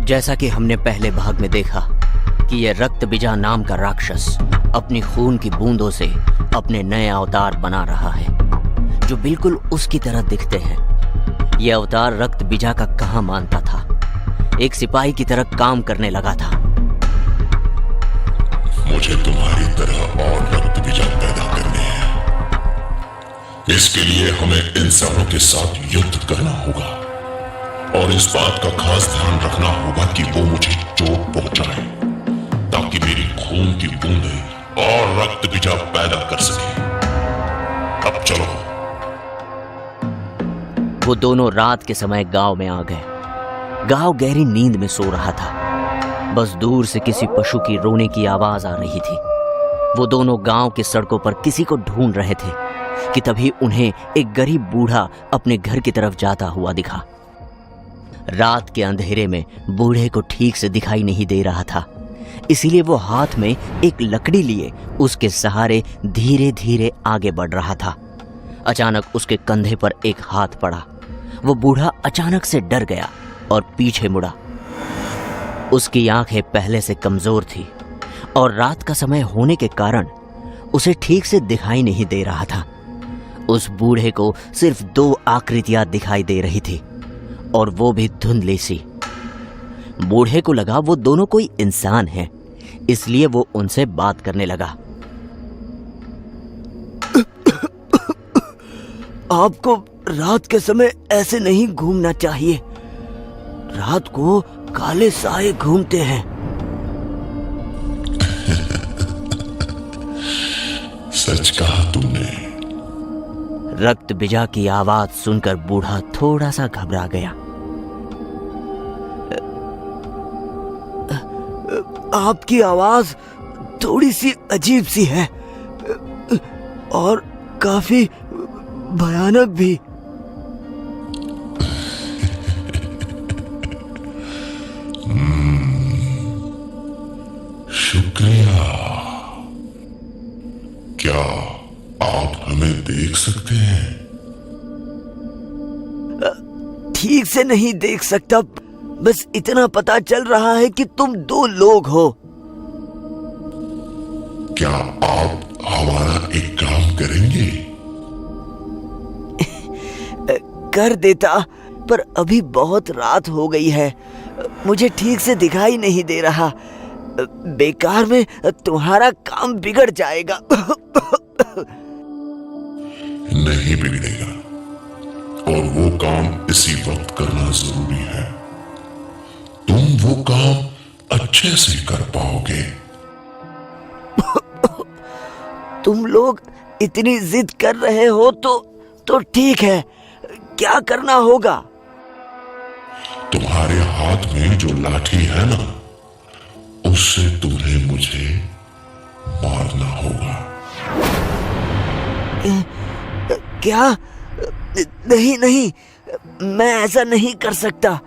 जैसा कि हमने पहले भाग में देखा कि यह रक्त बिजा नाम का राक्षस अपनी खून की बूंदों से अपने नए अवतार बना रहा है जो बिल्कुल उसकी तरह दिखते हैं। यह अवतार रक्त बिजा का कहाँ मानता था, एक सिपाही की तरह काम करने लगा था। मुझे तुम्हारी तरह और रक्त बिजा पैदा करने हैं। इसके लिए हमें इंसानों के साथ युद्ध करना होगा और इस बात का खास ध्यान रखना होगा कि वो मुझे चोट पहुंचाए ताकि मेरी खून की बूंदें और रक्त बिजा पैदा कर सके। अब चलो। वो दोनों रात के समय गांव में आ गए। गांव गहरी नींद में सो रहा था। बस दूर से किसी पशु की रोने की आवाज आ रही थी। वो दोनों गांव की सड़कों पर किसी को ढूंढ रहे थे कि तभी उन्हें एक गरीब बूढ़ा अपने घर की तरफ जाता हुआ दिखा। रात के अंधेरे में बूढ़े को ठीक से दिखाई नहीं दे रहा था, इसीलिए वो हाथ में एक लकड़ी लिए उसके सहारे धीरे धीरे आगे बढ़ रहा था। अचानक उसके कंधे पर एक हाथ पड़ा। वो बूढ़ा अचानक से डर गया और पीछे मुड़ा। उसकी आंखें पहले से कमजोर थी और रात का समय होने के कारण उसे ठीक से दिखाई नहीं दे रहा था। उस बूढ़े को सिर्फ 2 आकृतियां दिखाई दे रही थी और वो भी धुंधली सी। बूढ़े को लगा वो दोनों कोई इंसान है, इसलिए वो उनसे बात करने लगा। आपको रात के समय ऐसे नहीं घूमना चाहिए। रात को काले साए घूमते हैं। सच कहा तुमने। रक्त बिजा की आवाज सुनकर बूढ़ा थोड़ा सा घबरा गया। आपकी आवाज थोड़ी सी अजीब सी है और काफी भयानक भी। शुक्रिया। क्या आप हमें देख सकते हैं? ठीक से नहीं देख सकता, बस इतना पता चल रहा है कि तुम 2 लोग हो। क्या आप हमारा एक काम करेंगे? कर देता, पर अभी बहुत रात हो गई है। मुझे ठीक से दिखाई नहीं दे रहा। बेकार में तुम्हारा काम बिगड़ जाएगा। नहीं बिगड़ेगा, और वो काम इसी वक्त करना जरूरी है। तुम वो काम अच्छे से कर पाओगे। तुम लोग इतनी जिद कर रहे हो तो ठीक है। क्या करना होगा? तुम्हारे हाथ में जो लाठी है ना, उससे तुम्हें मुझे मारना होगा। क्या? नहीं नहीं, मैं ऐसा नहीं कर सकता।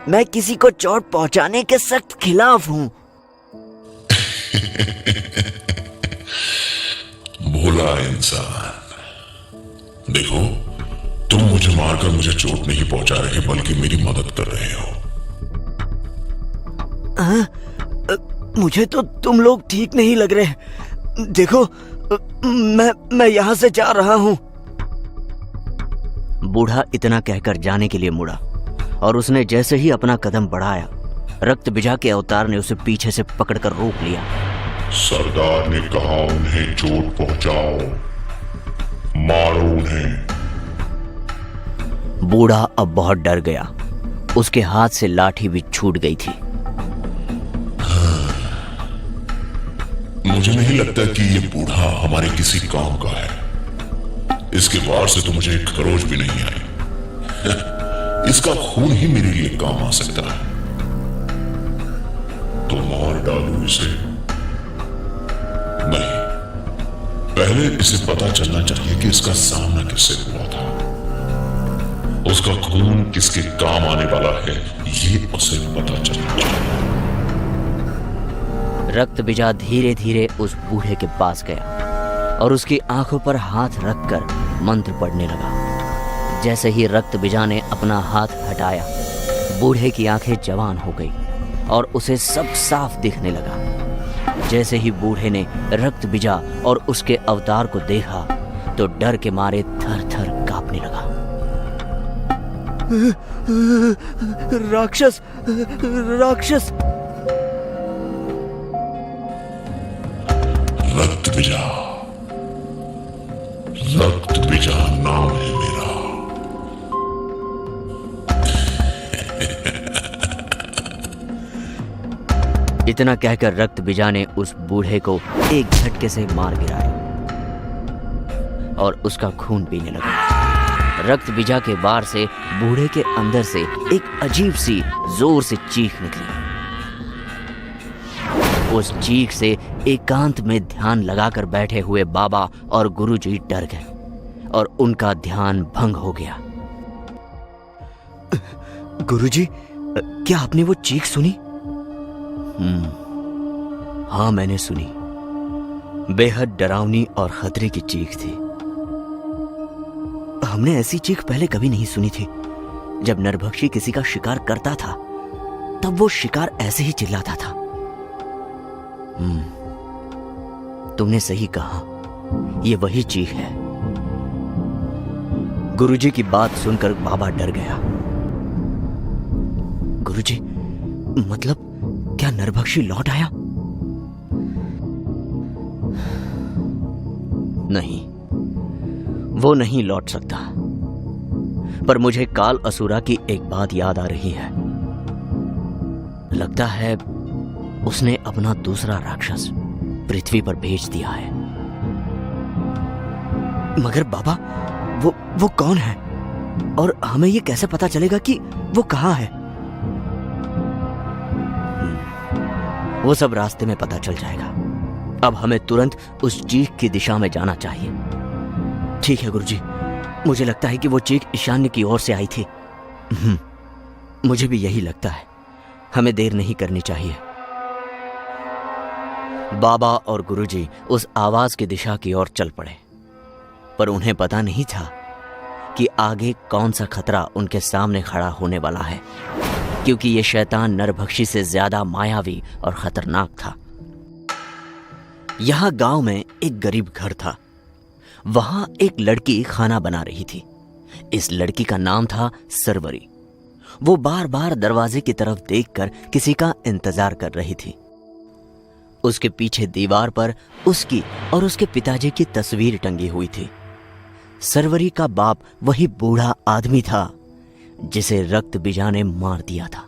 मैं किसी को चोट पहुंचाने के सख्त खिलाफ हूं। भोला इंसान। देखो, तुम मुझे मारकर मुझे चोट नहीं पहुंचा रहे, बल्कि मेरी मदद कर रहे हो। मुझे तो तुम लोग ठीक नहीं लग रहे। देखो, मैं यहां से जा रहा हूं। बूढ़ा इतना कहकर जाने के लिए मुड़ा और उसने जैसे ही अपना कदम बढ़ाया, रक्त बिजा के अवतार ने उसे पीछे से पकड़कर रोक लिया। सरदार ने कहा उन्हें चोट पहुंचाओ, मारो उन्हें। बूढ़ा अब बहुत डर गया। उसके हाथ से लाठी भी छूट गई थी। मुझे नहीं लगता कि ये बूढ़ा हमारे किसी काम का है। इसके वार से तो मुझे एक खरोच भी नहीं आई। इसका खून ही मेरे लिए काम आ सकता है। तो मार डालूं इसे? नहीं, पहले इसे पता चलना चाहिए कि इसका सामना किससे हुआ था। उसका खून किसके काम आने वाला है, ये उसे पता चलना चाहिए। रक्त बिजा धीरे धीरे उस बूढ़े के पास गया और उसकी आंखों पर हाथ रखकर मंत्र पढ़ने लगा। जैसे ही रक्त बिजा ने अपना हाथ हटाया, बूढ़े की आंखें जवान हो गई और उसे सब साफ दिखने लगा। जैसे ही बूढ़े ने रक्त बीजा और उसके अवतार को देखा तो डर के मारे थर थर कांपने लगा। राक्षस, राक्षस! रक्त बीजा नाम है मेरा। इतना कहकर रक्त बीजा ने उस बूढ़े को एक झटके से मार गिराया और उसका खून पीने लगा। रक्त बीजा के वार से बूढ़े के अंदर से एक अजीब सी जोर से चीख निकली। उस चीख से एकांत में ध्यान लगाकर बैठे हुए बाबा और गुरुजी डर गए और उनका ध्यान भंग हो गया। गुरुजी, क्या आपने वो चीख सुनी? हाँ, मैंने सुनी। बेहद डरावनी और खतरे की चीख थी। हमने ऐसी चीख पहले कभी नहीं सुनी थी। जब नरभक्षी किसी का शिकार करता था तब वो शिकार ऐसे ही चिल्लाता था। तुमने सही कहा, ये वही चीख है। गुरुजी की बात सुनकर बाबा डर गया। गुरुजी, मतलब क्या नरभक्षी लौट आया? नहीं, वो नहीं लौट सकता। पर मुझे काल असुरा की एक बात याद आ रही है। लगता है उसने अपना दूसरा राक्षस पृथ्वी पर भेज दिया है। मगर बाबा, वो कौन है और हमें ये कैसे पता चलेगा कि वो कहां है? वो सब रास्ते में पता चल जाएगा। अब हमें तुरंत उस चीख की दिशा में जाना चाहिए। ठीक है गुरुजी, मुझे लगता है कि वो चीख ईशान्य की ओर से आई थी। मुझे भी यही लगता है। हमें देर नहीं करनी चाहिए। बाबा और गुरुजी उस आवाज की दिशा की ओर चल पड़े, पर उन्हें पता नहीं था कि आगे कौन सा खतरा उनके सामने खड़ा होने वाला है, क्योंकि ये शैतान नरभक्षी से ज्यादा मायावी और खतरनाक था। यहां गांव में एक गरीब घर था। वहां एक लड़की खाना बना रही थी। इस लड़की का नाम था सरवरी। वो बार बार दरवाजे की तरफ देखकर किसी का इंतजार कर रही थी। उसके पीछे दीवार पर उसकी और उसके पिताजी की तस्वीर टंगी हुई थी। सरवरी का बाप वही बूढ़ा आदमी था जिसे रक्त बीजा ने मार दिया था,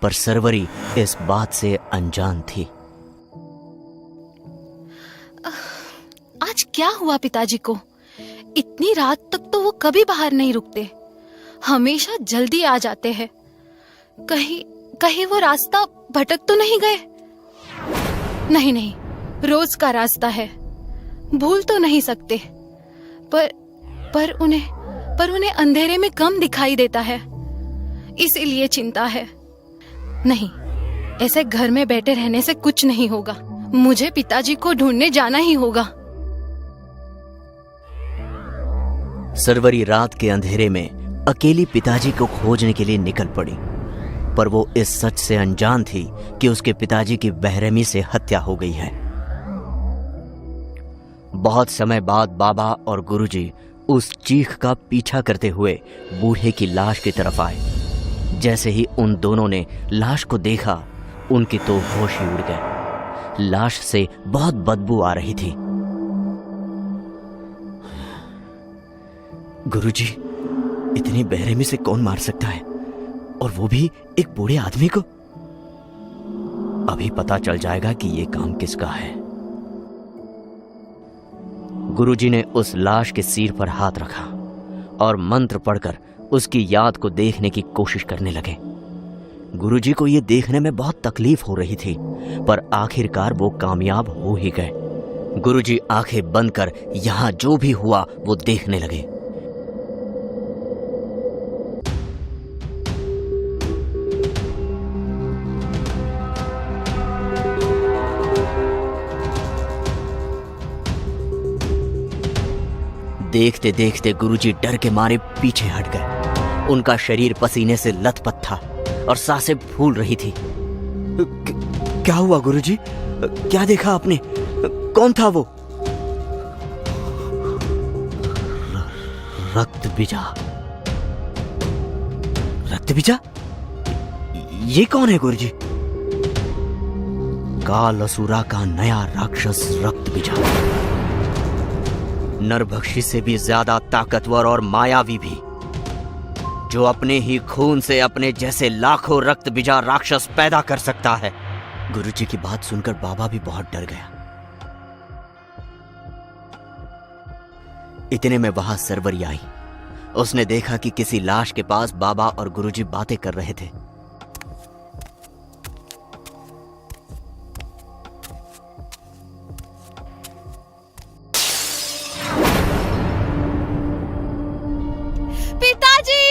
पर सरवरी इस बात से अनजान थी। आज क्या हुआ पिताजी को? इतनी रात तक तो वो कभी बाहर नहीं रुकते, हमेशा जल्दी आ जाते हैं। कहीं वो रास्ता भटक तो नहीं गए? नहीं, रोज का रास्ता है, भूल तो नहीं सकते। पर उन्हें अंधेरे में कम दिखाई देता है, इसीलिए चिंता है। नहीं, ऐसे घर में बैठे रहने से कुछ नहीं होगा। मुझे पिताजी को ढूंढने जाना ही होगा। सरवरी रात के अंधेरे में अकेली पिताजी को खोजने के लिए निकल पड़ी, पर वो इस सच से अनजान थी कि उसके पिताजी की बेरहमी से हत्या हो गई है। बहुत समय बाद बाबा और गुरुजी उस चीख का पीछा करते हुए बूढ़े की लाश की तरफ आए। जैसे ही उन दोनों ने लाश को देखा, उनकी तो होश ही उड़ गए। लाश से बहुत बदबू आ रही थी। गुरुजी, इतनी बेरहमी से कौन मार सकता है, और वो भी एक बूढ़े आदमी को? अभी पता चल जाएगा कि ये काम किसका है। गुरुजी ने उस लाश के सिर पर हाथ रखा और मंत्र पढ़कर उसकी याद को देखने की कोशिश करने लगे। गुरुजी को ये देखने में बहुत तकलीफ हो रही थी, पर आखिरकार वो कामयाब हो ही गए। गुरुजी आंखें बंद कर यहां जो भी हुआ वो देखने लगे। देखते देखते गुरुजी डर के मारे पीछे हट गए। उनका शरीर पसीने से लथपथ था और सांसें फूल रही थी। क्या हुआ गुरुजी? क्या देखा आपने? कौन था वो? रक्त बीजा। रक्त बीजा? ये कौन है गुरुजी? काल असुरा का नया राक्षस रक्त बीजा। नरभक्षी से भी ज्यादा ताकतवर और मायावी भी, जो अपने ही खून से अपने जैसे लाखों रक्त बीजा राक्षस पैदा कर सकता है। गुरुजी की बात सुनकर बाबा भी बहुत डर गया। इतने में वहां सरवरी आई। उसने देखा कि किसी लाश के पास बाबा और गुरुजी बातें कर रहे थे। पिताजी!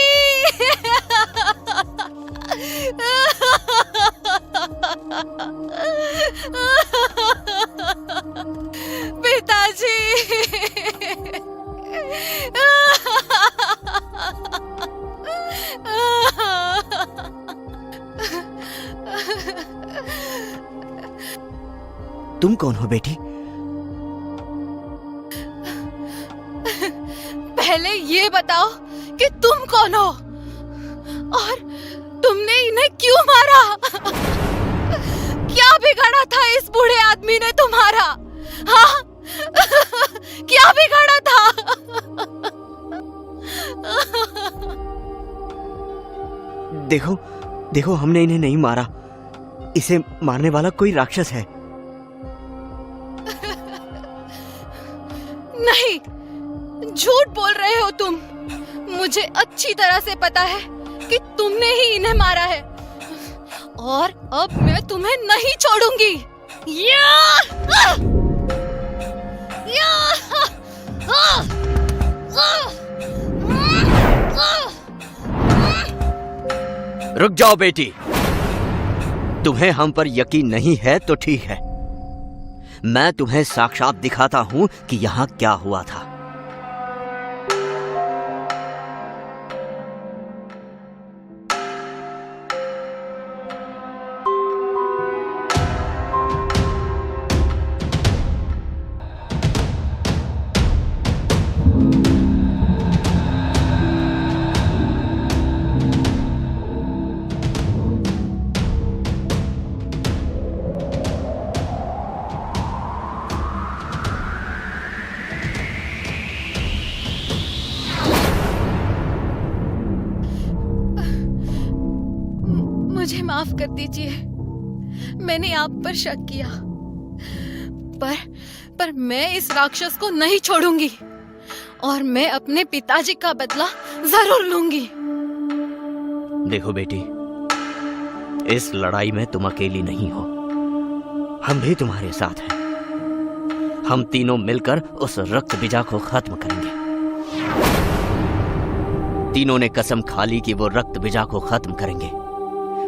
पिताजी! तुम कौन हो बेटी? पहले ये बताओ कि तुम कौन हो और तुमने इन्हें क्यों मारा? क्या बिगाड़ा था इस बूढ़े आदमी ने तुम्हारा? हाँ? क्या बिगाड़ा था? देखो देखो, हमने इन्हें नहीं मारा। इसे मारने वाला कोई राक्षस है। नहीं, झूठ बोल रहे हो तुम। मुझे अच्छी तरह से पता है कि तुमने ही इन्हें मारा है और अब मैं तुम्हें नहीं छोड़ूंगी। रुक जाओ बेटी। तुम्हें हम पर यकीन नहीं है तो ठीक है, मैं तुम्हें साक्षात दिखाता हूं कि यहां क्या हुआ था। मुझे माफ कर दीजिए, मैंने आप पर शक किया, पर मैं इस राक्षस को नहीं छोड़ूंगी और मैं अपने पिताजी का बदला जरूर लूंगी। देखो बेटी, इस लड़ाई में तुम अकेली नहीं हो, हम भी तुम्हारे साथ हैं। हम तीनों मिलकर उस रक्त बीजा को खत्म करेंगे। तीनों ने कसम खा ली कि वो रक्त बीजा को खत्म करेंगे,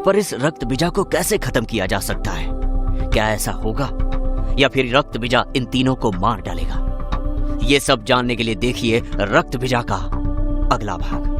पर इस रक्त बीजा को कैसे खत्म किया जा सकता है? क्या ऐसा होगा या फिर रक्त बीजा इन तीनों को मार डालेगा? ये सब जानने के लिए देखिए रक्त बीजा का अगला भाग।